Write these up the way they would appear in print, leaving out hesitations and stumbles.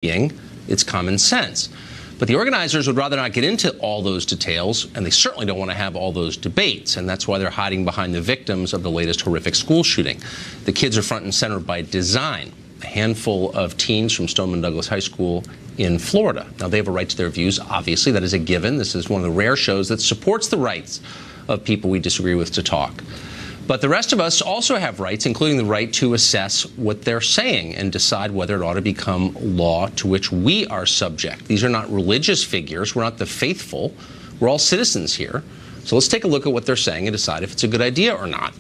It's common sense. But the organizers would rather not get into all those details, and they certainly don't want to have all those debates, and that's why they're hiding behind the victims of the latest horrific school shooting. The kids are front and center by design. A handful of teens from Stoneman Douglas High School in Florida. Now, they have a right to their views, obviously. That is a given. This is one of the rare shows that supports the rights of people we disagree with to talk. But the rest of us also have rights, including the right to assess what they're saying and decide whether it ought to become law to which we are subject. These are not religious figures. We're not the faithful. We're all citizens here. So let's take a look at what they're saying and decide if it's a good idea or not.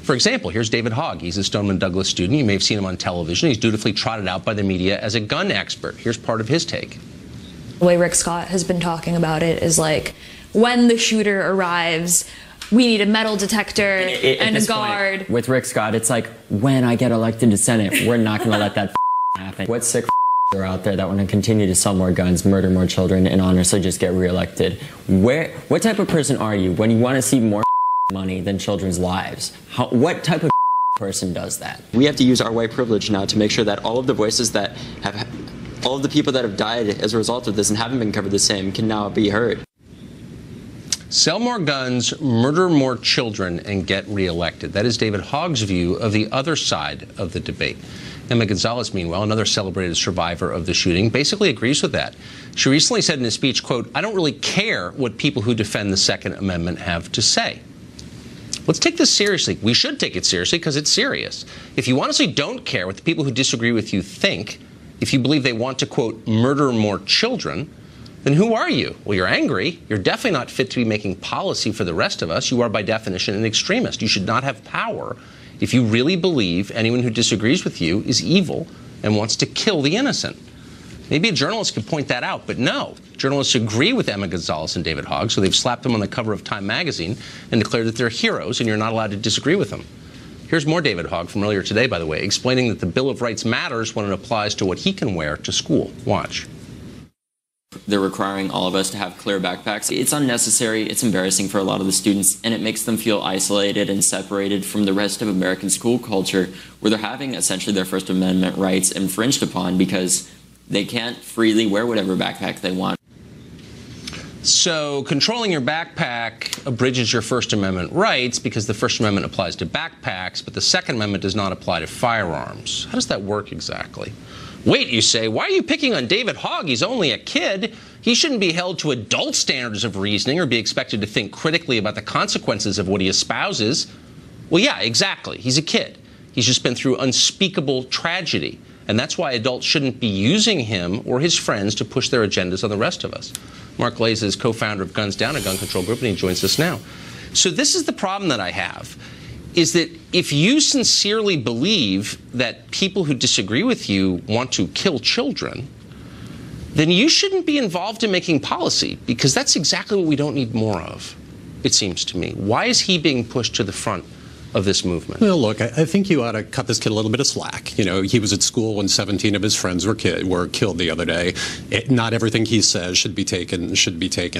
For example, here's David Hogg. He's a Stoneman Douglas student. You may have seen him on television. He's dutifully trotted out by the media as a gun expert. Here's part of his take. The way Rick Scott has been talking about it is like, when the shooter arrives, we need a metal detector and a guard. Point, with Rick Scott, it's like, when I get elected to Senate, we're not going to let that happen. What sick are out there that want to continue to sell more guns, murder more children, and honestly just get reelected? What type of person are you when you want to see more money than children's lives? What type of person does that? We have to use our white privilege now to make sure that all of the voices that all of the people that have died as a result of this and haven't been covered the same can now be heard. Sell more guns, murder more children, and get reelected. That is David Hogg's view of the other side of the debate. Emma Gonzalez, meanwhile, another celebrated survivor of the shooting, basically agrees with that. She recently said in a speech, quote, "I don't really care what people who defend the Second Amendment have to say." Let's take this seriously. We should take it seriously because it's serious. If you honestly don't care what the people who disagree with you think, if you believe they want to, quote, murder more children, then who are you? Well, you're angry. You're definitely not fit to be making policy for the rest of us. You are, by definition, an extremist. You should not have power if you really believe anyone who disagrees with you is evil and wants to kill the innocent. Maybe a journalist could point that out, but no. Journalists agree with Emma Gonzalez and David Hogg, so they've slapped them on the cover of Time magazine and declared that they're heroes, and you're not allowed to disagree with them. Here's more David Hogg from earlier today, by the way, explaining that the Bill of Rights matters when it applies to what he can wear to school. Watch. They're requiring all of us to have clear backpacks. It's unnecessary, it's embarrassing for a lot of the students, and it makes them feel isolated and separated from the rest of American school culture, where they're having essentially their First Amendment rights infringed upon because they can't freely wear whatever backpack they want. So controlling your backpack abridges your First Amendment rights because the First Amendment applies to backpacks, but the Second Amendment does not apply to firearms. How does that work exactly? Wait, you say, why are you picking on David Hogg? He's only a kid. He shouldn't be held to adult standards of reasoning or be expected to think critically about the consequences of what he espouses. Well, yeah, exactly. He's a kid. He's just been through unspeakable tragedy. And that's why adults shouldn't be using him or his friends to push their agendas on the rest of us. Mark Glaze is co-founder of Guns Down, a gun control group, and he joins us now. So this is the problem that I have, is that if you sincerely believe that people who disagree with you want to kill children, then you shouldn't be involved in making policy, because that's exactly what we don't need more of, it seems to me. Why is he being pushed to the front of this movement? Well, look, I think you ought to cut this kid a little bit of slack. You know, he was at school when 17 of his friends were killed the other day. Not everything he says should be taken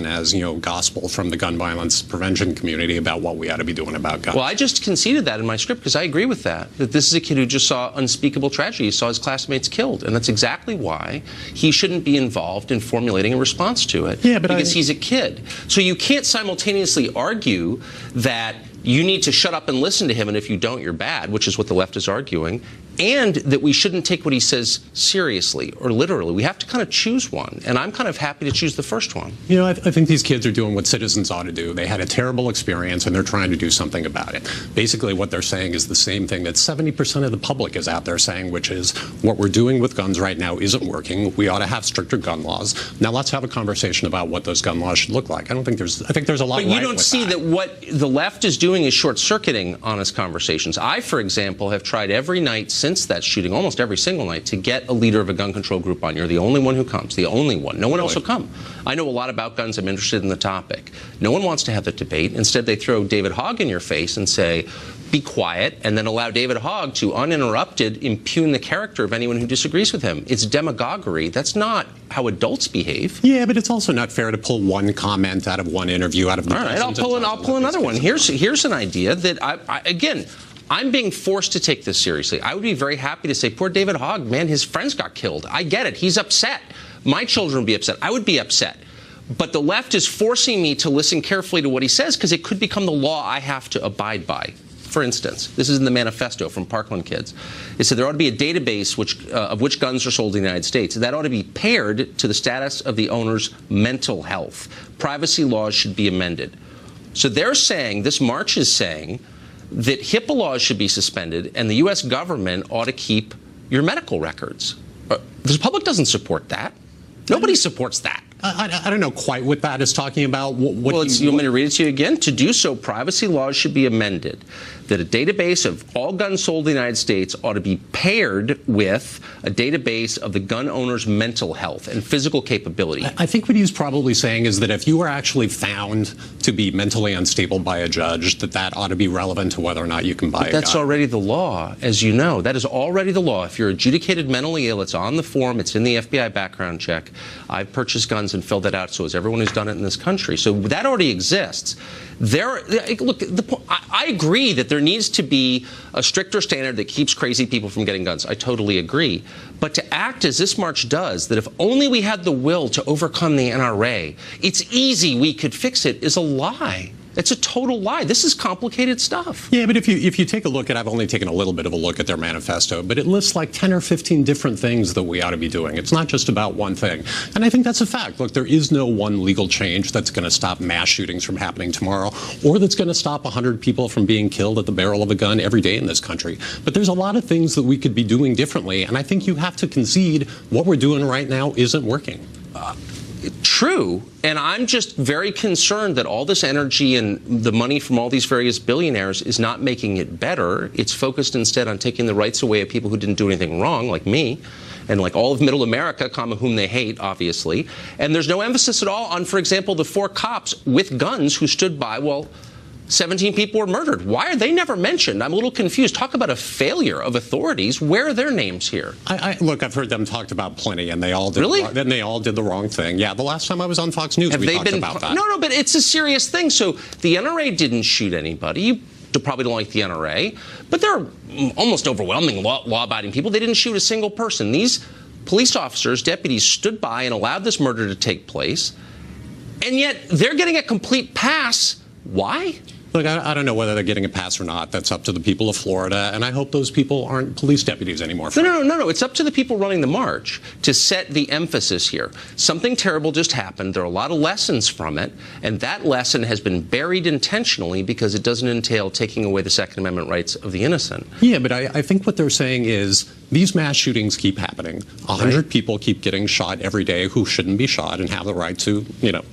as, you know, gospel from the gun violence prevention community about what we ought to be doing about guns. Well, I just conceded that in my script because I agree with that this is a kid who just saw unspeakable tragedy. He saw his classmates killed, and that's exactly why he shouldn't be involved in formulating a response to it. Yeah, but because he's a kid. So you can't simultaneously argue that you need to shut up and listen to him, and if you don't, you're bad, which is what the left is arguing, and that we shouldn't take what he says seriously or literally. We have to kind of choose one, and I'm kind of happy to choose the first one. You know, I think these kids are doing what citizens ought to do. They had a terrible experience, and they're trying to do something about it. Basically, what they're saying is the same thing that 70% of the public is out there saying, which is what we're doing with guns right now isn't working. We ought to have stricter gun laws. Now, let's have a conversation about what those gun laws should look like. I think there's a lot. But you don't see that what the left is doing is short-circuiting honest conversations. I, for example, have tried every night since that shooting, almost every single night, to get a leader of a gun control group on. You're the only one who comes, the only one. No one else will come. I know a lot about guns. I'm interested in the topic. No one wants to have the debate. Instead, they throw David Hogg in your face and say, be quiet, and then allow David Hogg to uninterrupted impugn the character of anyone who disagrees with him. It's demagoguery. That's not how adults behave. Yeah, but it's also not fair to pull one comment out of one interview out of the. All right, I'll pull another one. Here's an idea that again, I'm being forced to take this seriously. I would be very happy to say, poor David Hogg, man, his friends got killed. I get it. He's upset. My children would be upset. I would be upset. But the left is forcing me to listen carefully to what he says because it could become the law I have to abide by. For instance, this is in the manifesto from Parkland Kids. It said there ought to be a database of which guns are sold in the United States. That ought to be paired to the status of the owner's mental health. Privacy laws should be amended. So they're saying, this march is saying, that HIPAA laws should be suspended and the U.S. government ought to keep your medical records. The public doesn't support that. Nobody supports that. I don't know quite what that is talking about. You want me to read it to you again? To do so, privacy laws should be amended. That a database of all guns sold in the United States ought to be paired with a database of the gun owner's mental health and physical capability. I think what he's probably saying is that if you are actually found to be mentally unstable by a judge, that ought to be relevant to whether or not you can buy a gun. That's already the law, as you know. That is already the law. If you're adjudicated mentally ill, it's on the form, it's in the FBI background check. I've purchased guns and filled that out, so has everyone who's done it in this country. So that already exists. Look, I agree that there needs to be a stricter standard that keeps crazy people from getting guns. I totally agree. But to act as this march does, that if only we had the will to overcome the NRA, it's easy, we could fix it, is a lie. It's a total lie. This is complicated stuff. Yeah, but if you take a look at, I've only taken a little bit of a look at their manifesto, but it lists like 10 or 15 different things that we ought to be doing. It's not just about one thing. And I think that's a fact. Look, there is no one legal change that's going to stop mass shootings from happening tomorrow or that's going to stop 100 people from being killed at the barrel of a gun every day in this country. But there's a lot of things that we could be doing differently, and I think you have to concede what we're doing right now isn't working. True, and I'm just very concerned that all this energy and the money from all these various billionaires is not making it better. It's focused instead on taking the rights away of people who didn't do anything wrong, like me, and like all of middle America, whom they hate, obviously. And there's no emphasis at all on, for example, the 4 cops with guns who stood by while 17 people were murdered. Why are they never mentioned? I'm a little confused. Talk about a failure of authorities. Where are their names here? Look, I've heard them talked about plenty, and they all did. Really? And they all did the wrong thing. Yeah, the last time I was on Fox News, we talked about that. No, but it's a serious thing. So the NRA didn't shoot anybody. You probably don't like the NRA, but they're almost overwhelming law-abiding people. They didn't shoot a single person. These police officers, deputies, stood by and allowed this murder to take place, and yet they're getting a complete pass. Why? Look, I don't know whether they're getting a pass or not. That's up to the people of Florida, and I hope those people aren't police deputies anymore. No. It's up to the people running the march to set the emphasis here. Something terrible just happened. There are a lot of lessons from it, and that lesson has been buried intentionally because it doesn't entail taking away the Second Amendment rights of the innocent. Yeah, but I think what they're saying is these mass shootings keep happening. 100 people keep getting shot every day who shouldn't be shot and have the right to,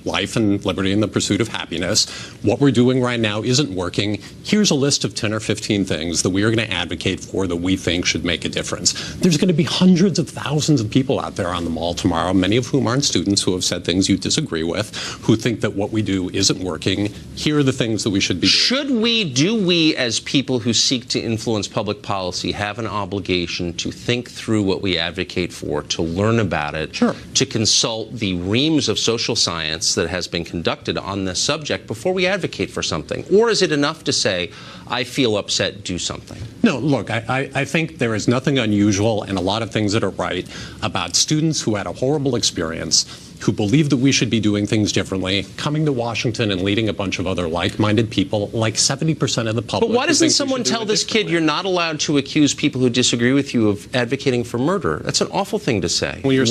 life and liberty and the pursuit of happiness. What we're doing right now isn't working. Here's a list of 10 or 15 things that we are going to advocate for that we think should make a difference. There's going to be hundreds of thousands of people out there on the mall tomorrow, many of whom aren't students, who have said things you disagree with, who think that what we do isn't working. Here are the things that we should be doing. Do we as people who seek to influence public policy have an obligation to think through what we advocate for, to learn about it, Sure. to consult the reams of social science that has been conducted on this subject before we advocate for something? Or is it enough to say, I feel upset, do something? No, look, I think there is nothing unusual and a lot of things that are right about students who had a horrible experience, who believe that we should be doing things differently, coming to Washington and leading a bunch of other like-minded people, like 70% of the public. But why doesn't someone tell this kid you're not allowed to accuse people who disagree with you of advocating for murder? That's an awful thing to say. Well, you're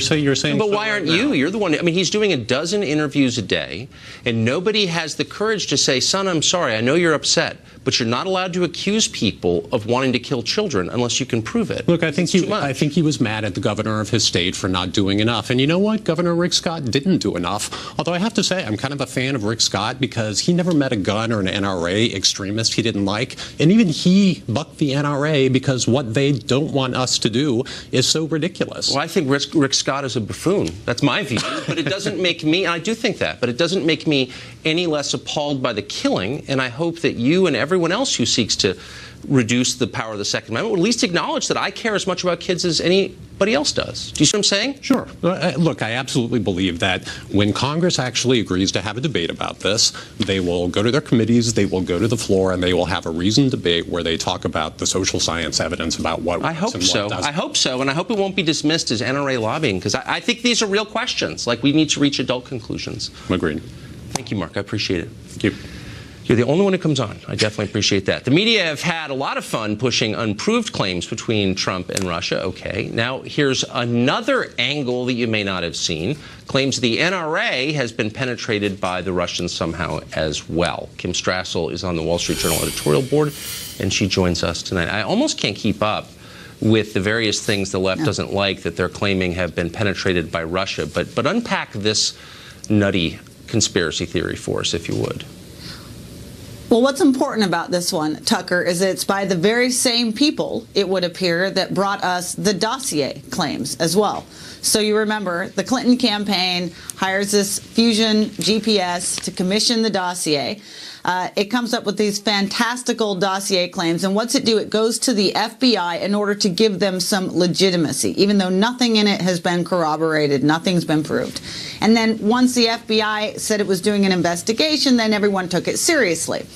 saying. But why aren't you? You're the one. I mean, he's doing a dozen interviews a day, and nobody has the courage to say, son, I'm sorry, I know you're upset, but you're not allowed to accuse people of wanting to kill children unless you can prove it. Look, I think he was mad at the governor of his state for not doing enough. And you know what? Governor Rick Scott didn't do enough. Although I have to say, I'm kind of a fan of Rick Scott because he never met a gun or an NRA extremist he didn't like. And even he bucked the NRA because what they don't want us to do is so ridiculous. Well, I think Rick Scott is a buffoon. That's my view. But it doesn't make me, and I do think that, but it doesn't make me any less appalled by the killing. And I hope that you and everyone else who seeks to reduce the power of the Second Amendment, would at least acknowledge that I care as much about kids as anybody else does. Do you see what I'm saying? Sure. Look, I absolutely believe that when Congress actually agrees to have a debate about this, they will go to their committees, they will go to the floor, and they will have a reasoned debate where they talk about the social science evidence about what works I hope and what so. doesn't. I hope so, and I hope it won't be dismissed as NRA lobbying, because I think these are real questions. Like, we need to reach adult conclusions. Agreed. Thank you, Mark. I appreciate it. Thank you. You're the only one who comes on. I definitely appreciate that. The media have had a lot of fun pushing unproved claims between Trump and Russia. Okay, now here's another angle that you may not have seen. Claims the NRA has been penetrated by the Russians somehow as well. Kim Strassel is on the Wall Street Journal editorial board, and she joins us tonight. I almost can't keep up with the various things the left doesn't like that they're claiming have been penetrated by Russia. But unpack this nutty conspiracy theory for us, if you would. Well, what's important about this one, Tucker, is it's by the very same people, it would appear, that brought us the dossier claims as well. So you remember, the Clinton campaign hires this Fusion GPS to commission the dossier. It comes up with these fantastical dossier claims, and what's it do? It goes to the FBI in order to give them some legitimacy, even though nothing in it has been corroborated, nothing's been proved. And then once the FBI said it was doing an investigation, then everyone took it seriously.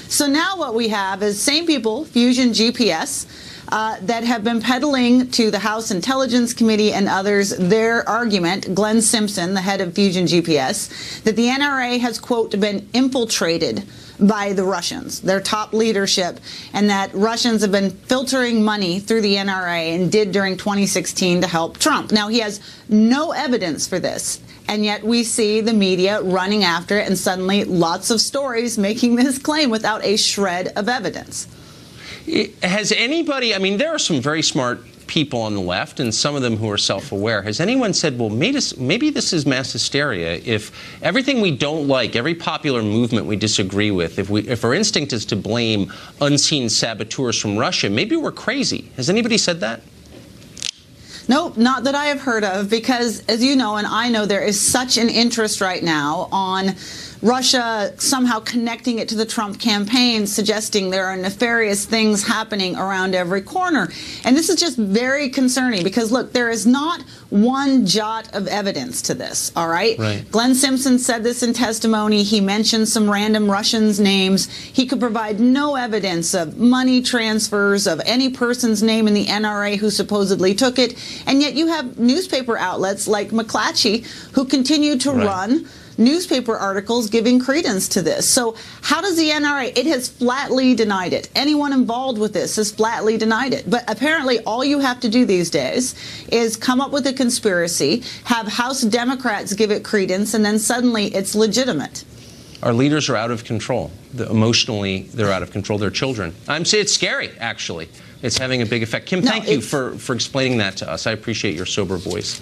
So now what we have is same people, Fusion GPS, that have been peddling to the House Intelligence Committee and others their argument, Glenn Simpson, the head of Fusion GPS, that the NRA has, quote, been infiltrated by the Russians, their top leadership, and that Russians have been filtering money through the NRA and did during 2016 to help Trump. Now, he has no evidence for this, and yet we see the media running after it, and suddenly lots of stories making this claim without a shred of evidence. Has anybody, I mean, there are some very smart people on the left, and some of them who are self-aware. Has anyone said, well, maybe this is mass hysteria? If everything we don't like, every popular movement we disagree with, if our instinct is to blame unseen saboteurs from Russia, maybe we're crazy. Has anybody said that? Nope, not that I have heard of, because as you know and I know, there is such an interest right now on Russia somehow connecting it to the Trump campaign, suggesting there are nefarious things happening around every corner. And this is just very concerning because, look, there is not one jot of evidence to this, all right? Glenn Simpson said this in testimony. He mentioned some random Russians' names. He could provide no evidence of money transfers, of any person's name in the NRA who supposedly took it. And yet you have newspaper outlets like McClatchy who continue to run newspaper articles giving credence to this. So how does the NRA, it has flatly denied it. Anyone involved with this has flatly denied it. But apparently all you have to do these days is come up with a conspiracy, have House Democrats give it credence, and then suddenly it's legitimate. Our leaders are out of control. Emotionally, they're out of control. Their children. I'm saying it's scary, actually. It's having a big effect. Kim, thank you for explaining that to us. I appreciate your sober voice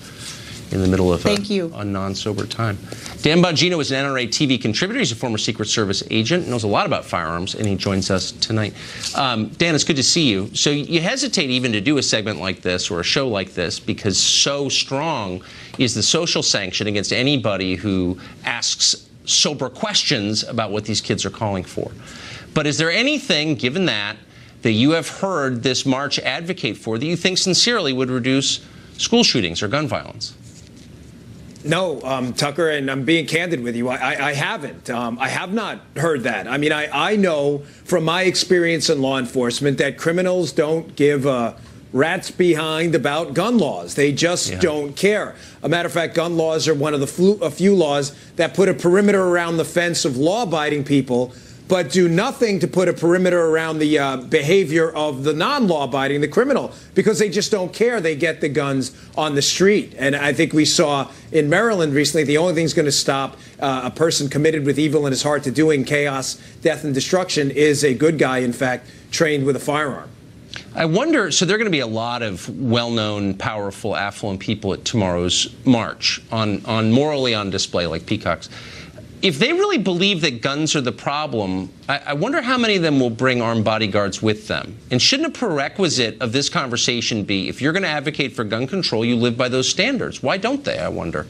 in the middle of a non-sober time. Dan Bongino is an NRA TV contributor. He's a former Secret Service agent, knows a lot about firearms, and he joins us tonight. Dan, it's good to see you. So you hesitate even to do a segment like this or a show like this because so strong is the social sanction against anybody who asks sober questions about what these kids are calling for. But is there anything, given that you have heard this march advocate for that you think sincerely would reduce school shootings or gun violence? No, Tucker, and I'm being candid with you. I haven't. I have not heard that. I mean, I know from my experience in law enforcement that criminals don't give a rat's behind about gun laws. They just don't care. A matter of fact, gun laws are one of the few laws that put a perimeter around the fence of law-abiding people, but do nothing to put a perimeter around the behavior of the non-law-abiding, the criminal, because they just don't care. They get the guns on the street. And I think we saw in Maryland recently, the only thing that's going to stop a person committed with evil in his heart to doing chaos, death, and destruction is a good guy, in fact, trained with a firearm. I wonder, so there are going to be a lot of well-known, powerful, affluent people at tomorrow's march on morally on display, like peacocks. If they really believe that guns are the problem, I wonder how many of them will bring armed bodyguards with them. And shouldn't a prerequisite of this conversation be, if you're going to advocate for gun control, you live by those standards? Why don't they, I wonder?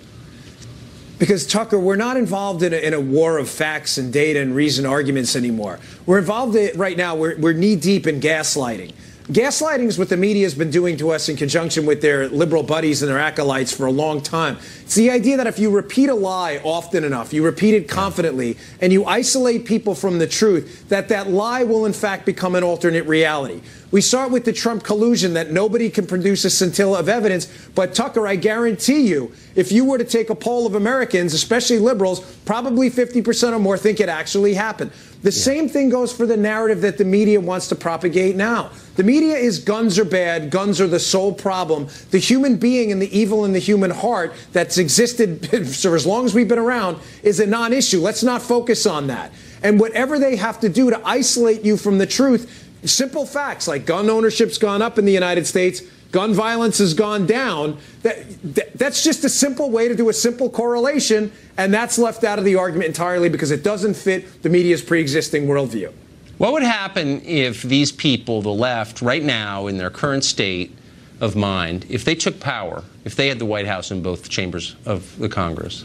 Because, Tucker, we're not involved in a war of facts and data and reason arguments anymore. We're involved right now, we're knee-deep in gaslighting. Gaslighting is what the media has been doing to us in conjunction with their liberal buddies and their acolytes for a long time. It's the idea that if you repeat a lie often enough, you repeat it confidently, and you isolate people from the truth, that lie will in fact become an alternate reality. We start with the Trump collusion that nobody can produce a scintilla of evidence. But, Tucker, I guarantee you, if you were to take a poll of Americans, especially liberals, probably 50% or more think it actually happened. The same thing goes for the narrative that the media wants to propagate now. The media is guns are bad, guns are the sole problem. The human being and the evil in the human heart that's existed for as long as we've been around is a non-issue. Let's not focus on that. And whatever they have to do to isolate you from the truth, simple facts like gun ownership's gone up in the United States, gun violence has gone down. That's just a simple way to do a simple correlation, and that's left out of the argument entirely because it doesn't fit the media's pre-existing worldview. What would happen if these people, the left, right now in their current state of mind, if they took power, if they had the White House in both chambers of the Congress?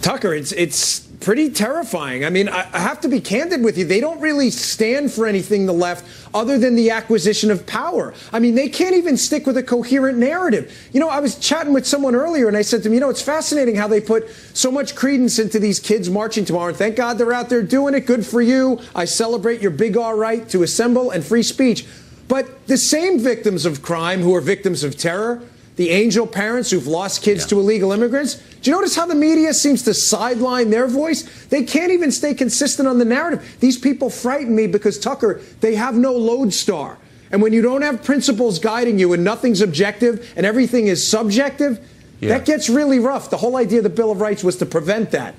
Tucker, it's pretty terrifying. I mean, I have to be candid with you. They don't really stand for anything, the left, other than the acquisition of power. I mean, they can't even stick with a coherent narrative. You know, I was chatting with someone earlier, and I said to them, you know, it's fascinating how they put so much credence into these kids marching tomorrow. And thank God they're out there doing it. Good for you. I celebrate your big R right to assemble and free speech. But the same victims of crime who are victims of terror, the angel parents who've lost kids to illegal immigrants. Do you notice how the media seems to sideline their voice? They can't even stay consistent on the narrative. These people frighten me because, Tucker, they have no lodestar. And when you don't have principles guiding you and nothing's objective and everything is subjective, that gets really rough. The whole idea of the Bill of Rights was to prevent that.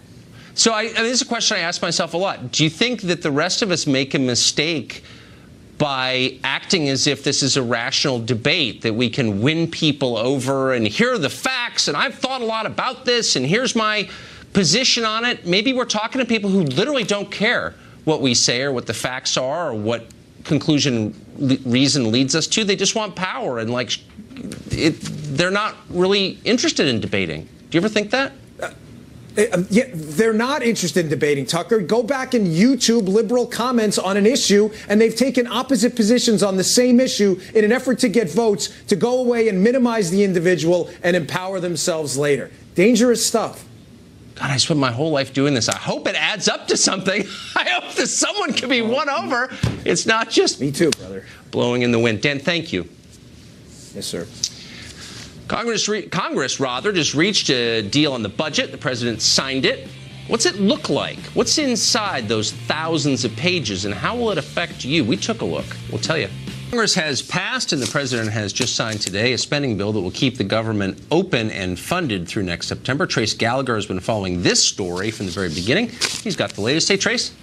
So this is a question I ask myself a lot. Do you think that the rest of us make a mistake by acting as if this is a rational debate, that we can win people over and here are the facts and I've thought a lot about this and here's my position on it? Maybe we're talking to people who literally don't care what we say or what the facts are or what conclusion reason leads us to. They just want power and they're not really interested in debating. Do you ever think that? Yeah, they're not interested in debating, Tucker. Go back and YouTube liberal comments on an issue, and they've taken opposite positions on the same issue in an effort to get votes to go away and minimize the individual and empower themselves later. Dangerous stuff. God, I spent my whole life doing this. I hope it adds up to something. I hope that someone can be won over. It's not just me too, brother. Blowing in the wind. Dan, thank you. Yes, sir. Congress just reached a deal on the budget. The president signed it. What's it look like? What's inside those thousands of pages, and how will it affect you? We took a look. We'll tell you. Congress has passed, and the president has just signed today, a spending bill that will keep the government open and funded through next September. Trace Gallagher has been following this story from the very beginning. He's got the latest. Hey, Trace.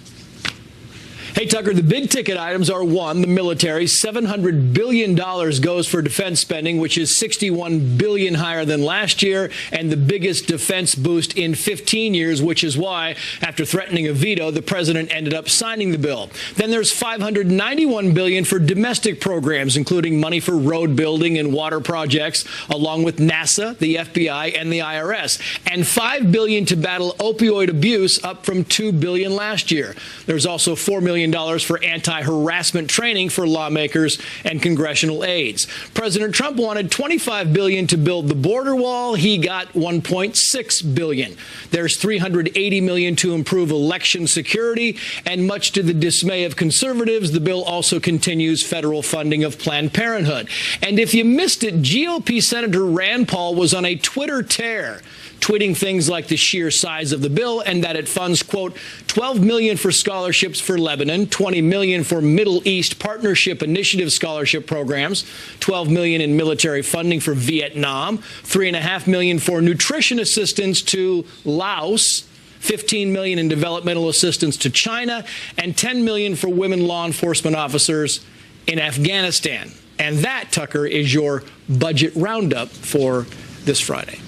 Hey, Tucker, the big ticket items are, one, the military. $700 billion goes for defense spending, which is $61 billion higher than last year, and the biggest defense boost in 15 years, which is why, after threatening a veto, the president ended up signing the bill. Then there's $591 billion for domestic programs, including money for road building and water projects, along with NASA, the FBI, and the IRS, and $5 billion to battle opioid abuse, up from $2 billion last year. There's also $4 million for anti-harassment training for lawmakers and congressional aides. President Trump wanted $25 billion to build the border wall. He got $1.6 billion. There's $380 million to improve election security, and much to the dismay of conservatives, the bill also continues federal funding of Planned Parenthood. And if you missed it, GOP Senator Rand Paul was on a Twitter tear, tweeting things like the sheer size of the bill and that it funds, quote, $12 million for scholarships for Lebanon, $20 million for Middle East Partnership Initiative scholarship programs, $12 million in military funding for Vietnam, $3.5 million for nutrition assistance to Laos, $15 million in developmental assistance to China, and $10 million for women law enforcement officers in Afghanistan. And that, Tucker, is your budget roundup for this Friday.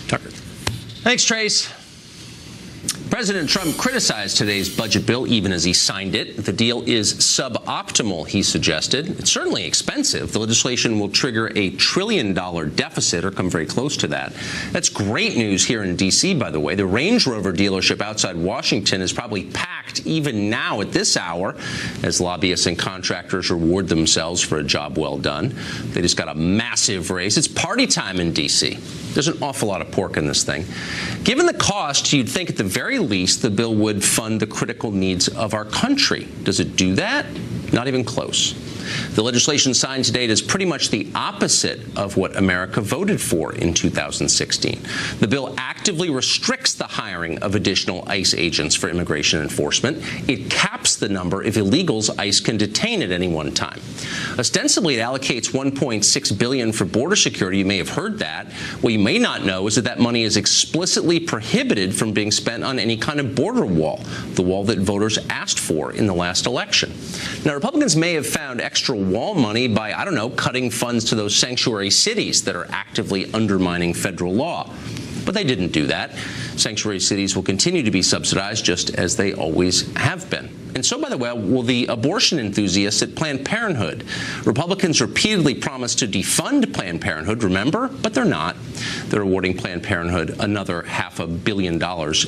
Tucker. Thanks, Trace. President Trump criticized today's budget bill even as he signed it. The deal is suboptimal, he suggested. It's certainly expensive. The legislation will trigger a $1 trillion deficit or come very close to that. That's great news here in D.C., by the way. The Range Rover dealership outside Washington is probably packed even now at this hour as lobbyists and contractors reward themselves for a job well done. They just got a massive raise. It's party time in D.C. There's an awful lot of pork in this thing. Given the cost, you'd think at the very least the bill would fund the critical needs of our country. Does it do that? Not even close. The legislation signed today is pretty much the opposite of what America voted for in 2016. The bill actively restricts the hiring of additional ICE agents for immigration enforcement. It caps the number of illegals ICE can detain at any one time. Ostensibly, it allocates $1.6 billion for border security. You may have heard that. What you may not know is that that money is explicitly prohibited from being spent on any kind of border wall, the wall that voters asked for in the last election. Now, Republicans may have found extra wall money by, I don't know, cutting funds to those sanctuary cities that are actively undermining federal law. But they didn't do that. Sanctuary cities will continue to be subsidized just as they always have been. And so, by the way, will the abortion enthusiasts at Planned Parenthood. Republicans repeatedly promised to defund Planned Parenthood, remember? But they're not. They're awarding Planned Parenthood another $500 million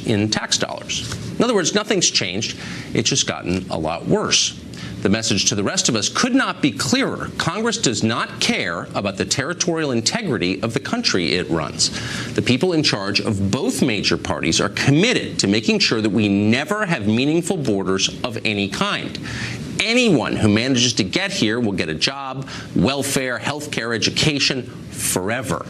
in tax dollars. In other words, nothing's changed. It's just gotten a lot worse. The message to the rest of us could not be clearer. Congress does not care about the territorial integrity of the country it runs. The people in charge of both major parties are committed to making sure that we never have meaningful borders of any kind. Anyone who manages to get here will get a job, welfare, health care, education, forever.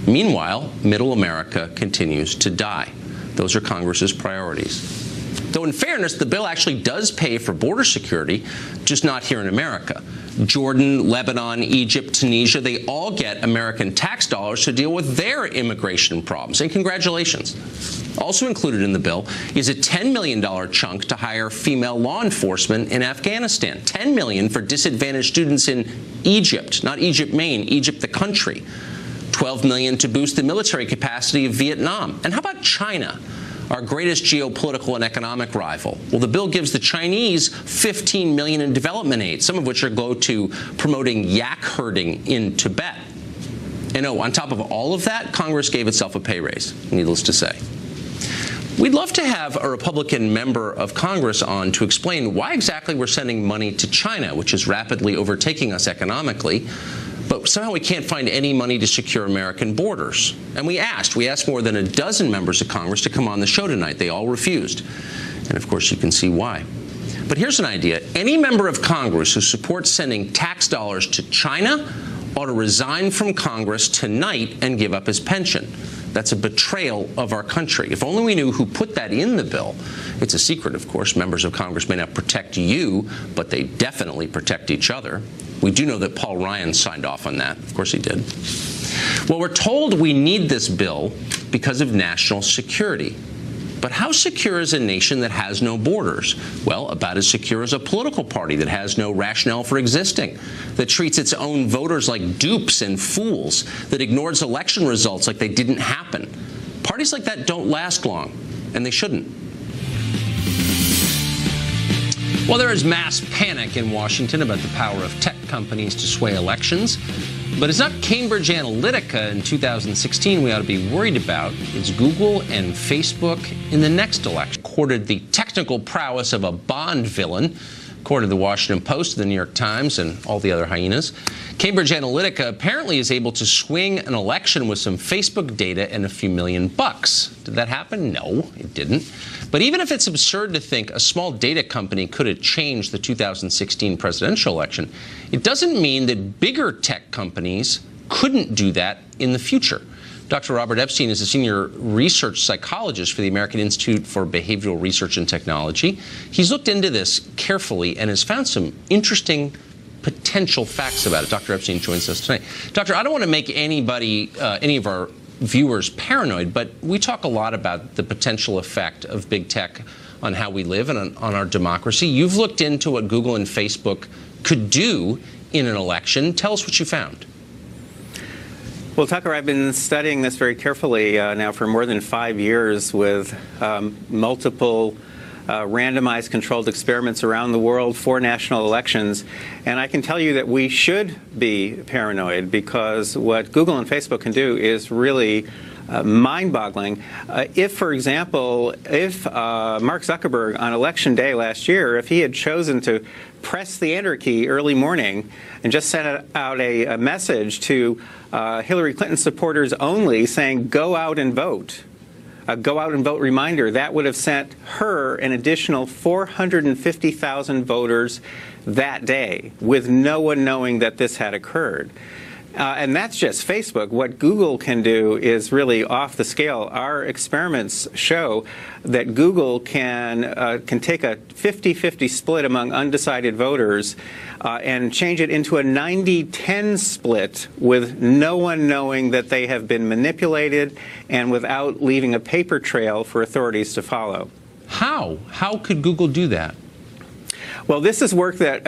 Meanwhile, middle America continues to die. Those are Congress's priorities. Though in fairness, the bill actually does pay for border security, just not here in America. Jordan, Lebanon, Egypt, Tunisia, they all get American tax dollars to deal with their immigration problems. And congratulations. Also included in the bill is a $10 million chunk to hire female law enforcement in Afghanistan. $10 million for disadvantaged students in Egypt, not Egypt, Maine, Egypt, the country. $12 million to boost the military capacity of Vietnam. And how about China? Our greatest geopolitical and economic rival. Well, the bill gives the Chinese $15 million in development aid, some of which are go to promoting yak herding in Tibet. And oh, on top of all of that, Congress gave itself a pay raise, needless to say. We'd love to have a Republican member of Congress on to explain why exactly we're sending money to China, which is rapidly overtaking us economically. But somehow we can't find any money to secure American borders. And we asked more than a dozen members of Congress to come on the show tonight. They all refused. And of course, you can see why. But here's an idea. Any member of Congress who supports sending tax dollars to China ought to resign from Congress tonight and give up his pension. That's a betrayal of our country. If only we knew who put that in the bill. It's a secret, of course. Members of Congress may not protect you, but they definitely protect each other. We do know that Paul Ryan signed off on that. Of course he did. Well, we're told we need this bill because of national security. But how secure is a nation that has no borders? Well, about as secure as a political party that has no rationale for existing, that treats its own voters like dupes and fools, that ignores election results like they didn't happen. Parties like that don't last long, and they shouldn't. Well, there is mass panic in Washington about the power of tech companies to sway elections. But it's not Cambridge Analytica in 2016 we ought to be worried about. It's Google and Facebook in the next election. Courted the technical prowess of a Bond villain, according to the Washington Post, the New York Times, and all the other hyenas. Cambridge Analytica apparently is able to swing an election with some Facebook data and a few million bucks. Did that happen? No, it didn't. But even if it's absurd to think a small data company could have changed the 2016 presidential election, it doesn't mean that bigger tech companies couldn't do that in the future. Dr. Robert Epstein is a senior research psychologist for the American Institute for Behavioral Research and Technology. He's looked into this carefully and has found some interesting potential facts about it. Dr. Epstein joins us tonight. Doctor, I don't want to make anybody, any of our viewers paranoid, but we talk a lot about the potential effect of big tech on how we live and on our democracy. You've looked into what Google and Facebook could do in an election. Tell us what you found. Well, Tucker, I've been studying this very carefully now for more than 5 years with multiple randomized controlled experiments around the world for national elections. And I can tell you that we should be paranoid, because what Google and Facebook can do is really mind-boggling. If, for example, if Mark Zuckerberg on election day last year, if he had chosen to press the enter key early morning and just sent out a message to Hillary Clinton supporters only saying, go out and vote, a go out and vote reminder, that would have sent her an additional 450,000 voters that day, with no one knowing that this had occurred. And that's just Facebook. What Google can do is really off the scale. Our experiments show that Google can take a 50-50 split among undecided voters and change it into a 90-10 split with no one knowing that they have been manipulated and without leaving a paper trail for authorities to follow. How? How could Google do that? Well, this is work that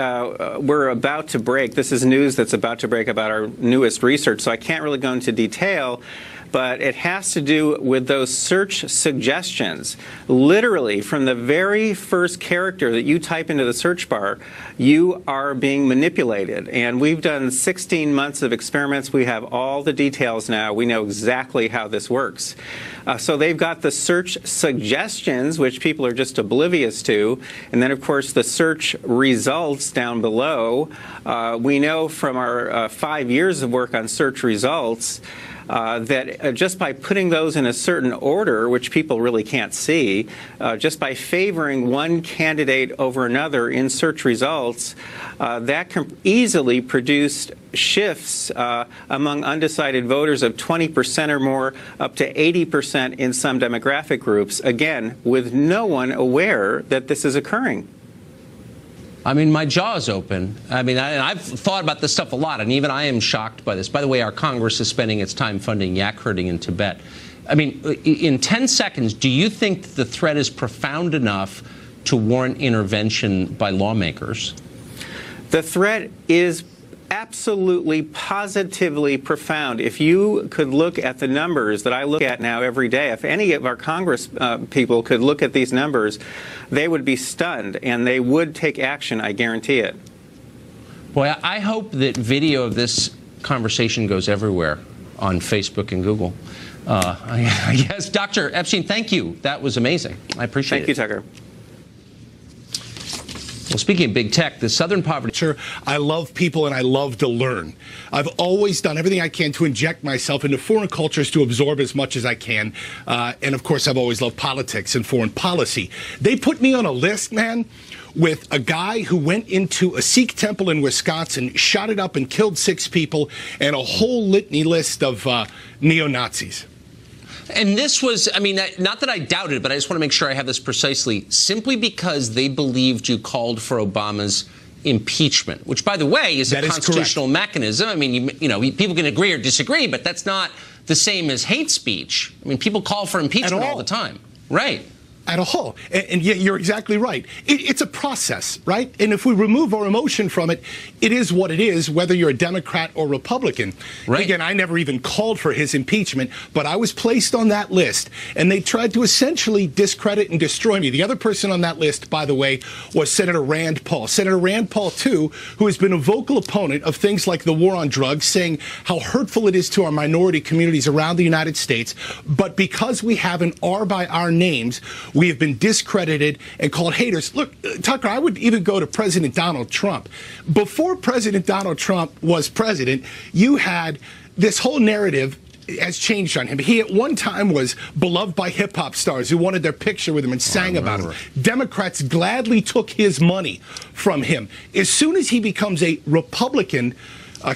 we're about to break. This is news that's about to break about our newest research, so I can't really go into detail, but it has to do with those search suggestions. Literally, from the very first character that you type into the search bar, you are being manipulated. And we've done 16 months of experiments. We have all the details now. We know exactly how this works. So they've got the search suggestions, which people are just oblivious to, and then, of course, the search results down below. We know from our 5 years of work on search results that just by putting those in a certain order, which people really can't see, just by favoring one candidate over another in search results, that can easily produce shifts among undecided voters of 20% or more, up to 80% in some demographic groups, again, with no one aware that this is occurring. I mean, my jaw is open. I mean, I've thought about this stuff a lot, and even I am shocked by this. By the way, our Congress is spending its time funding yak herding in Tibet. I mean, in 10 seconds, do you think the threat is profound enough to warrant intervention by lawmakers? The threat is absolutely, positively profound. If you could look at the numbers that I look at now every day, if any of our Congress people could look at these numbers, they would be stunned, and they would take action, I guarantee it. Boy, I hope that video of this conversation goes everywhere on Facebook and Google. I guess, Dr. Epstein, thank you. That was amazing. I appreciate it. Thank you, Tucker. Well, speaking of big tech, the Southern Poverty... I love people and I love to learn. I've always done everything I can to inject myself into foreign cultures to absorb as much as I can. And, of course, I've always loved politics and foreign policy. They put me on a list, man, with a guy who went into a Sikh temple in Wisconsin, shot it up and killed 6 people, and a whole litany list of neo-Nazis. And this was, I mean, not that I doubt it, but I just want to make sure I have this precisely. Simply because they believed you called for Obama's impeachment, which, by the way, is a constitutional mechanism. I mean, you know, people can agree or disagree, but that's not the same as hate speech. I mean, people call for impeachment all the time. Right. At all. And you're exactly right. It's a process, right? And if we remove our emotion from it, it is what it is, whether you're a Democrat or Republican. Right. Again, I never even called for his impeachment, but I was placed on that list, and they tried to essentially discredit and destroy me. The other person on that list, by the way, was Senator Rand Paul. Senator Rand Paul, too, who has been a vocal opponent of things like the war on drugs, saying how hurtful it is to our minority communities around the United States. But because we have an R by our names, we have been discredited and called haters. Look, Tucker, I would even go to President Donald Trump. Before President Donald Trump was president, you had this whole narrative has changed on him. He at one time was beloved by hip-hop stars who wanted their picture with him and sang about him. Democrats gladly took his money from him. As soon as he becomes a Republican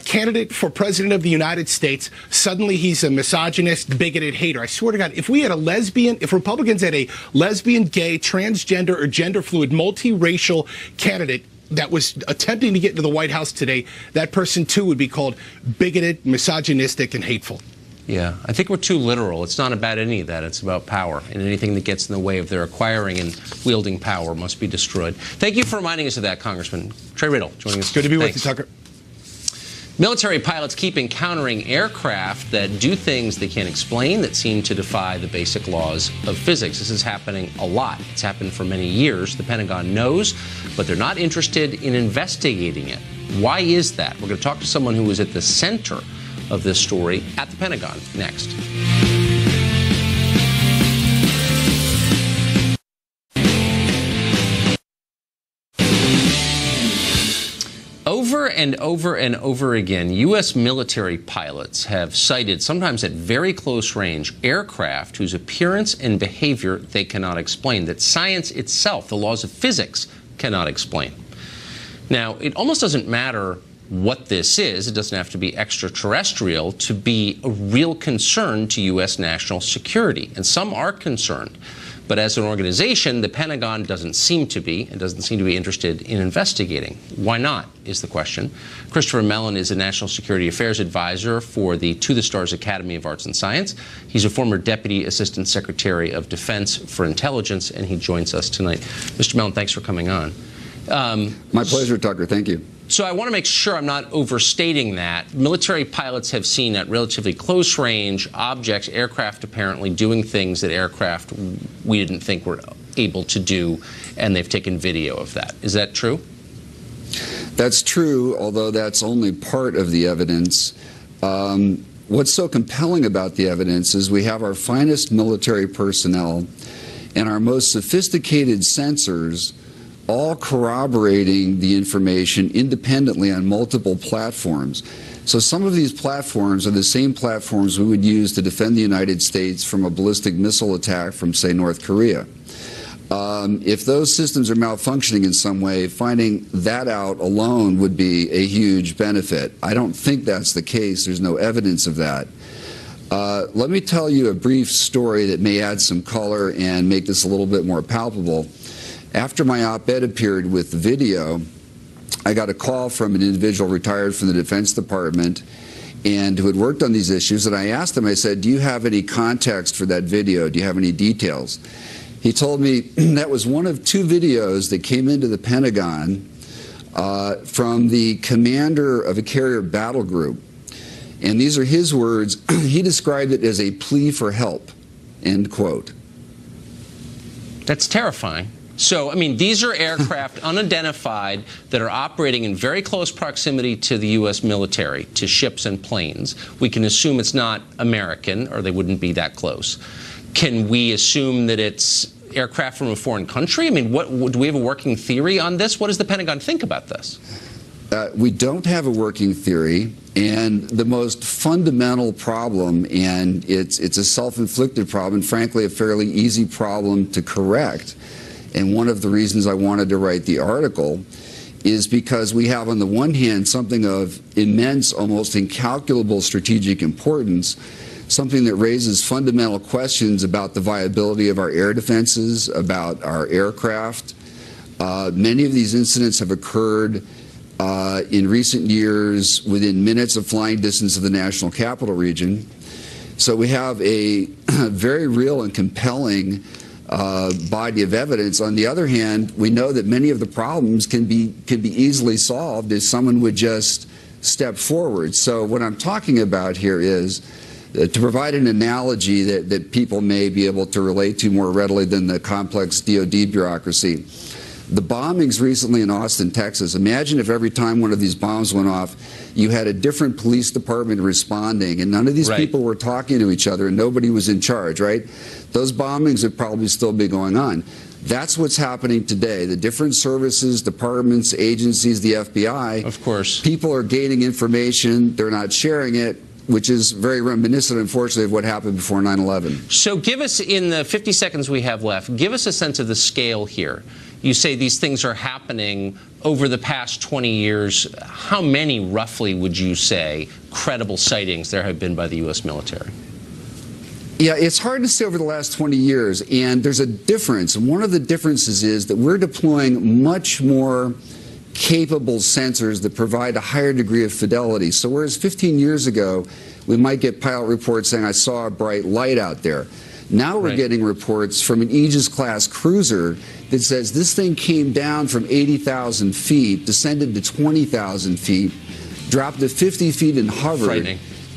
candidate for president of the United States, suddenly he's a misogynist, bigoted hater. I swear to God, if we had a lesbian, if Republicans had a lesbian, gay, transgender, or gender fluid, multiracial candidate that was attempting to get into the White House today, that person too would be called bigoted, misogynistic, and hateful. Yeah, I think we're too literal. It's not about any of that. It's about power, and anything that gets in the way of their acquiring and wielding power must be destroyed. Thank you for reminding us of that, Congressman. Trey Riddle joining us. Good to be with you, Tucker. Military pilots keep encountering aircraft that do things they can't explain, that seem to defy the basic laws of physics. This is happening a lot. It's happened for many years. The Pentagon knows, but they're not interested in investigating it. Why is that? We're going to talk to someone who was at the center of this story at the Pentagon next. Over and over and over again, U.S. military pilots have cited, sometimes at very close range, aircraft whose appearance and behavior they cannot explain, that science itself, the laws of physics, cannot explain. Now, it almost doesn't matter what this is. It doesn't have to be extraterrestrial to be a real concern to U.S. national security. And some are concerned. But as an organization, the Pentagon doesn't seem to be, and doesn't seem to be interested in investigating. Why not, is the question. Christopher Mellon is a National Security Affairs Advisor for the To the Stars Academy of Arts and Science. He's a former Deputy Assistant Secretary of Defense for Intelligence, and he joins us tonight. Mr. Mellon, thanks for coming on. My pleasure, Tucker. Thank you. So I want to make sure I'm not overstating that. Military pilots have seen at relatively close range objects, aircraft apparently doing things that aircraft we didn't think were able to do, and they've taken video of that. Is that true? That's true, although that's only part of the evidence. What's so compelling about the evidence is we have our finest military personnel and our most sophisticated sensors all corroborating the information independently on multiple platforms. So some of these platforms are the same platforms we would use to defend the United States from a ballistic missile attack from, say, North Korea. If those systems are malfunctioning in some way, finding that out alone would be a huge benefit. I don't think that's the case. There's no evidence of that. Let me tell you a brief story that may add some color and make this a little bit more palpable. After my op-ed appeared with the video, I got a call from an individual retired from the Defense Department and who had worked on these issues, and I asked him, I said, do you have any context for that video? Do you have any details? He told me that was one of two videos that came into the Pentagon from the commander of a carrier battle group. And these are his words. He described it as a plea for help, end quote. That's terrifying. So, I mean, these are aircraft unidentified that are operating in very close proximity to the U.S. military, to ships and planes. We can assume it's not American, or they wouldn't be that close. Can we assume that it's aircraft from a foreign country? I mean, do we have a working theory on this? What does the Pentagon think about this? We don't have a working theory, and the most fundamental problem, and it's a self-inflicted problem, and frankly a fairly easy problem to correct, and one of the reasons I wanted to write the article is because we have on the one hand something of immense, almost incalculable strategic importance, something that raises fundamental questions about the viability of our air defenses, about our aircraft. Many of these incidents have occurred in recent years within minutes of flying distance of the National Capital Region. So we have a very real and compelling body of evidence. On the other hand, we know that many of the problems can be easily solved if someone would just step forward. So what I'm talking about here is to provide an analogy that people may be able to relate to more readily than the complex DoD bureaucracy. The bombings recently in Austin, Texas, imagine if every time one of these bombs went off, you had a different police department responding, and none of these people were talking to each other, and nobody was in charge, right? Those bombings would probably still be going on. That's what's happening today. The different services, departments, agencies, the FBI, of course, people are gaining information, they're not sharing it, which is very reminiscent, unfortunately, of what happened before 9/11. So give us, in the 50 seconds we have left, give us a sense of the scale here. You say these things are happening over the past 20 years. How many, roughly, would you say, credible sightings there have been by the U.S. military? Yeah, it's hard to say over the last 20 years, and there's a difference. And one of the differences is that we're deploying much more capable sensors that provide a higher degree of fidelity. So whereas 15 years ago, we might get pilot reports saying, I saw a bright light out there. Now we're getting reports from an Aegis-class cruiser that says this thing came down from 80,000 feet, descended to 20,000 feet, drop to 50 feet and hover,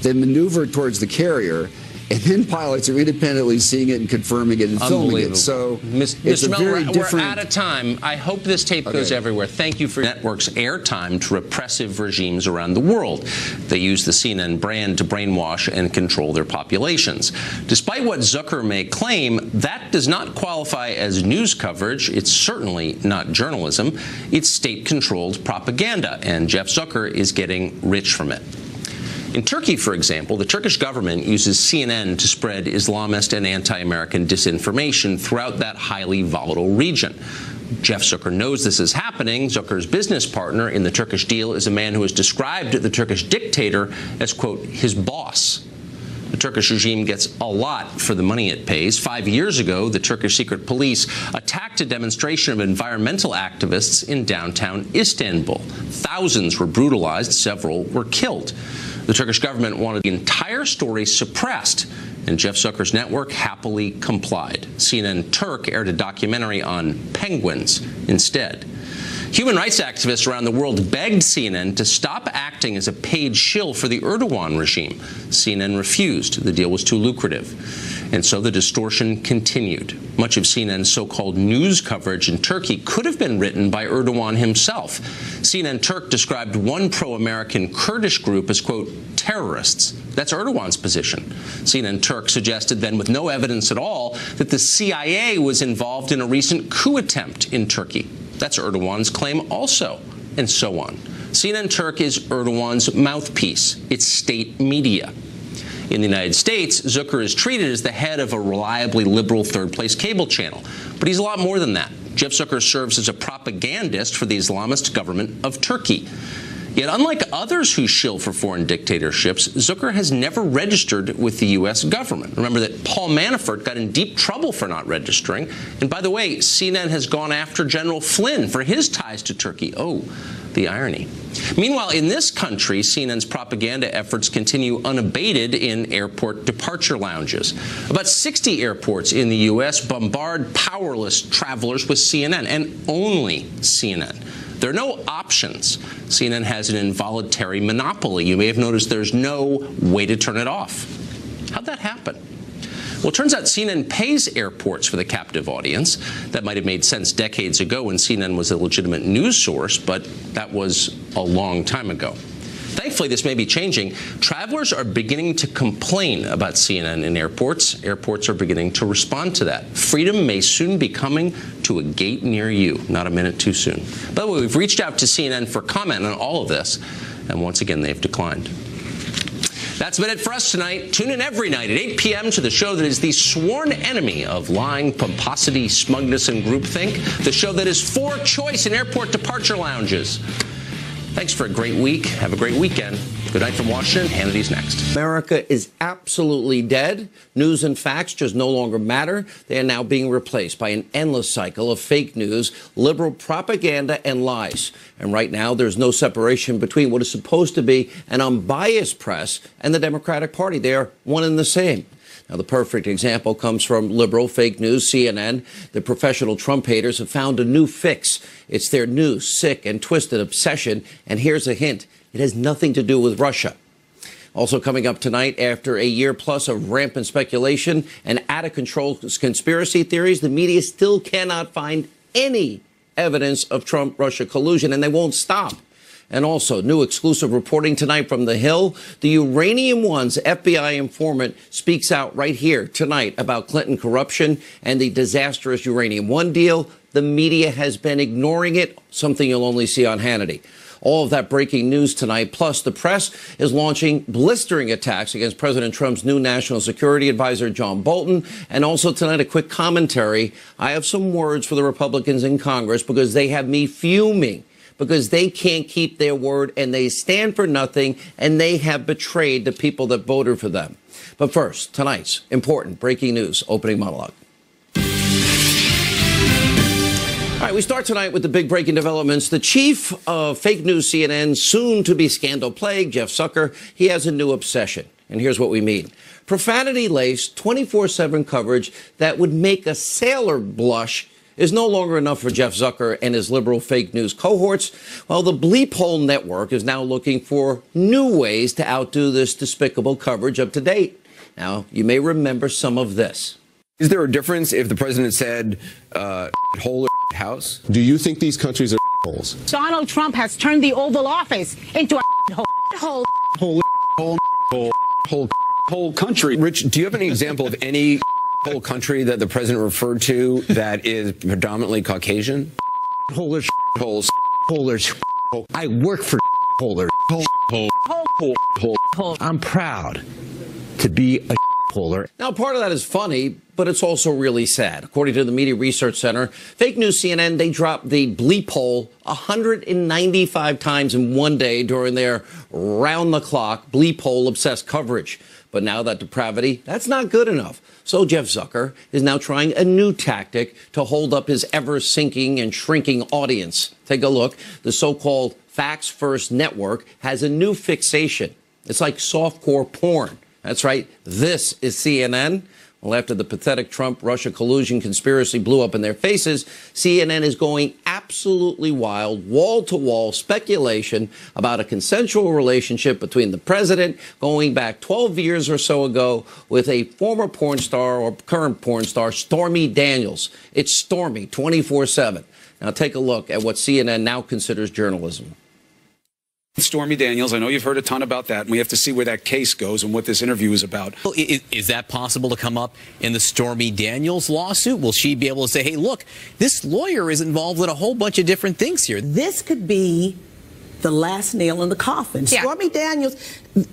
then maneuver towards the carrier, and then pilots are independently seeing it and confirming it and filming it. So it's a very different... We're out of time. I hope this tape goes everywhere. Thank you for network's airtime to repressive regimes around the world. They use the CNN brand to brainwash and control their populations. Despite what Zucker may claim, that does not qualify as news coverage. It's certainly not journalism. It's state-controlled propaganda, and Jeff Zucker is getting rich from it. In Turkey, for example, the Turkish government uses CNN to spread Islamist and anti-American disinformation throughout that highly volatile region. Jeff Zucker knows this is happening. Zucker's business partner in the Turkish deal is a man who has described the Turkish dictator as, quote, his boss. The Turkish regime gets a lot for the money it pays. 5 years ago, the Turkish secret police attacked a demonstration of environmental activists in downtown Istanbul. Thousands were brutalized. Several were killed. The Turkish government wanted the entire story suppressed, and Jeff Zucker's network happily complied. CNN Turk aired a documentary on penguins instead. Human rights activists around the world begged CNN to stop acting as a paid shill for the Erdogan regime. CNN refused. The deal was too lucrative. And so the distortion continued. Much of CNN's so-called news coverage in Turkey could have been written by Erdogan himself. CNN Turk described one pro-American Kurdish group as, quote, terrorists. That's Erdogan's position. CNN Turk suggested then, with no evidence at all, that the CIA was involved in a recent coup attempt in Turkey. That's Erdogan's claim also, and so on. CNN Turk is Erdogan's mouthpiece. It's state media. In the United States, Zucker is treated as the head of a reliably liberal third-place cable channel. But he's a lot more than that. Jeff Zucker serves as a propagandist for the Islamist government of Turkey. Yet, unlike others who shill for foreign dictatorships, Zucker has never registered with the U.S. government. Remember that Paul Manafort got in deep trouble for not registering. And by the way, CNN has gone after General Flynn for his ties to Turkey. Oh, the irony. Meanwhile, in this country, CNN's propaganda efforts continue unabated in airport departure lounges. About 60 airports in the U.S. bombard powerless travelers with CNN, and only CNN. There are no options. CNN has an involuntary monopoly. You may have noticed there's no way to turn it off. How'd that happen? Well, it turns out CNN pays airports for the captive audience. That might have made sense decades ago when CNN was a legitimate news source, but that was a long time ago. Thankfully, this may be changing. Travelers are beginning to complain about CNN in airports. Airports are beginning to respond to that. Freedom may soon be coming to a gate near you. Not a minute too soon. By the way, we've reached out to CNN for comment on all of this, and once again, they've declined. That's been it for us tonight. Tune in every night at 8 p.m. to the show that is the sworn enemy of lying, pomposity, smugness, and groupthink. The show that is for choice in airport departure lounges. Thanks for a great week. Have a great weekend. Good night from Washington. Hannity's next. America is absolutely dead. News and facts just no longer matter. They are now being replaced by an endless cycle of fake news, liberal propaganda, and lies. And right now, there's no separation between what is supposed to be an unbiased press and the Democratic Party. They are one and the same. Now, the perfect example comes from liberal fake news, CNN. The professional Trump haters have found a new fix. It's their new, sick, and twisted obsession. And here's a hint. It has nothing to do with Russia. Also coming up tonight, after a year plus of rampant speculation and out-of-control conspiracy theories, the media still cannot find any evidence of Trump-Russia collusion, and they won't stop. And also, new exclusive reporting tonight from The Hill. The Uranium One's FBI informant speaks out right here tonight about Clinton corruption and the disastrous Uranium One deal. The media has been ignoring it, something you'll only see on Hannity. All of that breaking news tonight. Plus, the press is launching blistering attacks against President Trump's new national security advisor, John Bolton. And also tonight, a quick commentary. I have some words for the Republicans in Congress because they have me fuming, because they can't keep their word and they stand for nothing and they have betrayed the people that voted for them. But first, tonight's important breaking news opening monologue. All right, we start tonight with the big breaking developments. The chief of fake news CNN, soon to be scandal plagued, Jeff Zucker, he has a new obsession. And here's what we mean. Profanity-laced 24/7 coverage that would make a sailor blush is no longer enough for Jeff Zucker and his liberal fake news cohorts. Well, the Bleep Hole Network is now looking for new ways to outdo this despicable coverage up to date. Now, you may remember some of this. Is there a difference if the president said hole or house? Do you think these countries are holes? Donald Trump has turned the Oval Office into a whole country. Rich, do you have any example of any whole country that the president referred to that is predominantly Caucasian? Holders, holes, holders. I work for holders. I'm proud to be a holder. Now, part of that is funny, but it's also really sad. According to the Media Research Center, fake news CNN, they dropped the bleep hole 195 times in one day during their round-the-clock bleep hole obsessed coverage. But now that depravity, that's not good enough. So Jeff Zucker is now trying a new tactic to hold up his ever-sinking and shrinking audience. Take a look. The so-called Facts First Network has a new fixation. It's like softcore porn. That's right. This is CNN. Well, after the pathetic Trump-Russia collusion conspiracy blew up in their faces, CNN is going absolutely wild, wall-to-wall speculation about a consensual relationship between the president going back 12 years or so ago with a former porn star or current porn star, Stormy Daniels. It's Stormy 24/7. Now take a look at what CNN now considers journalism. Stormy Daniels, I know you've heard a ton about that, and we have to see where that case goes and what this interview is about. Is that possible to come up in the Stormy Daniels lawsuit? Will she be able to say, hey, look, this lawyer is involved in a whole bunch of different things here? This could be the last nail in the coffin. Yeah. Stormy Daniels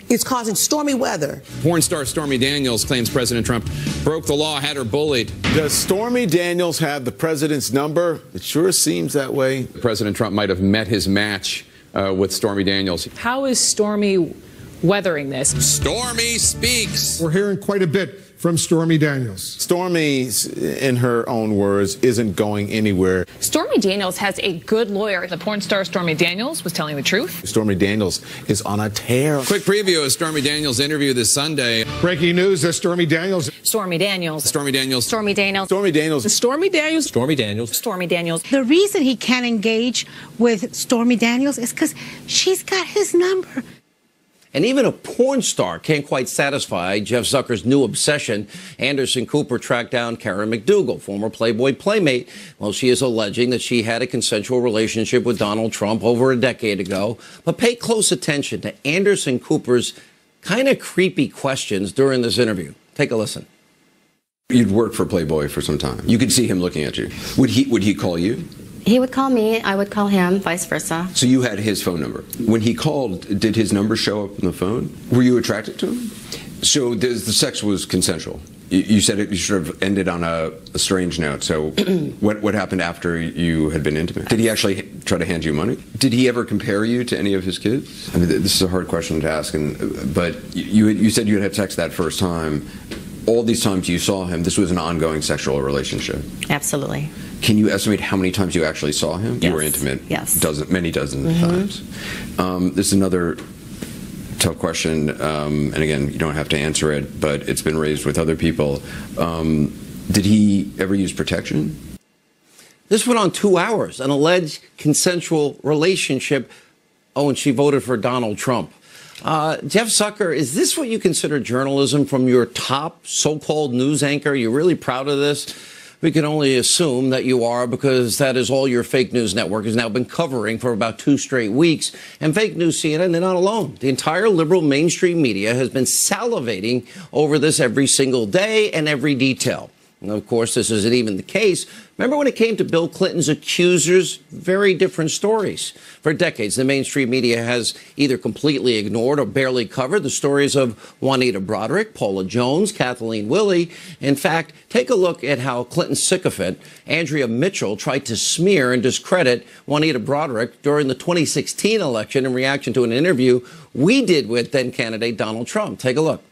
is causing stormy weather. Porn star Stormy Daniels claims President Trump broke the law, had her bullied. Does Stormy Daniels have the president's number? It sure seems that way. President Trump might have met his match with Stormy Daniels. How is Stormy weathering this? Stormy speaks. We're hearing quite a bit from Stormy Daniels. Stormy, in her own words, isn't going anywhere. Stormy Daniels has a good lawyer. The porn star Stormy Daniels was telling the truth. Stormy Daniels is on a tear. Quick preview of Stormy Daniels' interview this Sunday. Breaking news that Stormy Daniels. Stormy Daniels. Stormy Daniels. Stormy Daniels. Stormy Daniels. Stormy Daniels. Stormy Daniels. Stormy Daniels. The reason he can't engage with Stormy Daniels is because she's got his number. And even a porn star can't quite satisfy Jeff Zucker's new obsession. Anderson Cooper tracked down Karen McDougal, former Playboy playmate. Well, she is alleging that she had a consensual relationship with Donald Trump over a decade ago. But pay close attention to Anderson Cooper's kind of creepy questions during this interview. Take a listen. You'd worked for Playboy for some time. You could see him looking at you. Would he call you? He would call me, I would call him, vice versa. So you had his phone number. When he called, did his number show up on the phone? Were you attracted to him? So the sex was consensual. You said it sort of ended on a strange note. So what happened after you had been intimate? Did he actually try to hand you money? Did he ever compare you to any of his kids? I mean, this is a hard question to ask, but you said you had had sex that first time. All these times you saw him, this was an ongoing sexual relationship. Absolutely. Can you estimate how many times you actually saw him? Yes. You were intimate. Yes. Many dozens of times. This is another tough question, and again, you don't have to answer it, but it's been raised with other people. Did he ever use protection? This went on 2 hours, an alleged consensual relationship. Oh, and she voted for Donald Trump. Jeff Zucker, is this what you consider journalism from your top so-called news anchor? Are you really proud of this? We can only assume that you are, because that is all your fake news network has now been covering for about 2 straight weeks. And fake news CNN, they're not alone. The entire liberal mainstream media has been salivating over this every single day and every detail. And of course, this isn't even the case. Remember when it came to Bill Clinton's accusers? Very different stories. For decades, the mainstream media has either completely ignored or barely covered the stories of Juanita Broaddrick, Paula Jones, Kathleen Willey. In fact, take a look at how Clinton's sycophant, Andrea Mitchell, tried to smear and discredit Juanita Broaddrick during the 2016 election in reaction to an interview we did with then-candidate Donald Trump. Take a look.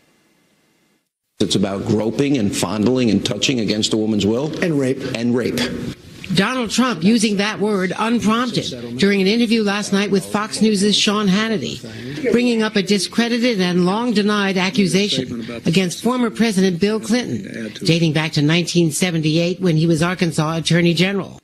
It's about groping and fondling and touching against a woman's will. And rape. And rape. Donald Trump using that word unprompted during an interview last night with Fox News' Sean Hannity. bringing up a discredited and long-denied accusation against former President Bill Clinton, dating back to 1978 when he was Arkansas Attorney General.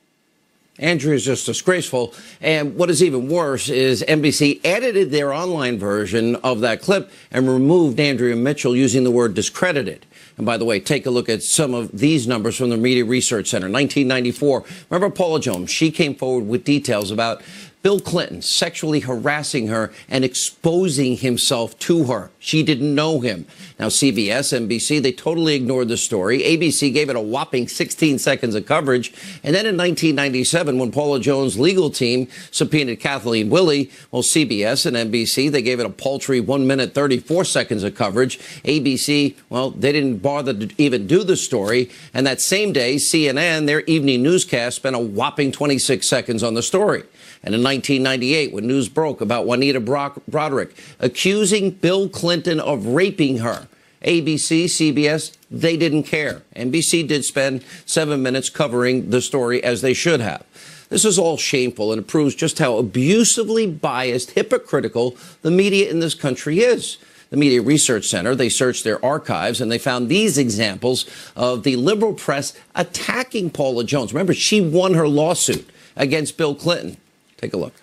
Andrea is just disgraceful. And what is even worse is NBC edited their online version of that clip and removed Andrea Mitchell using the word discredited. And by the way, take a look at some of these numbers from the Media Research Center. 1994, remember Paula Jones? She came forward with details about Bill Clinton sexually harassing her and exposing himself to her. She didn't know him. Now, CBS, NBC, they totally ignored the story. ABC gave it a whopping 16 seconds of coverage. And then in 1997, when Paula Jones' legal team subpoenaed Kathleen Willey, well, CBS and NBC, they gave it a paltry 1 minute, 34 seconds of coverage. ABC, well, they didn't bother to even do the story. And that same day, CNN, their evening newscast, spent a whopping 26 seconds on the story. And in 1998, when news broke about Juanita Broderick accusing Bill Clinton of raping her, ABC, CBS, they didn't care. NBC did spend 7 minutes covering the story as they should have. This is all shameful, and it proves just how abusively biased, hypocritical the media in this country is. The Media Research Center, they searched their archives and they found these examples of the liberal press attacking Paula Jones. Remember, she won her lawsuit against Bill Clinton. Take a look.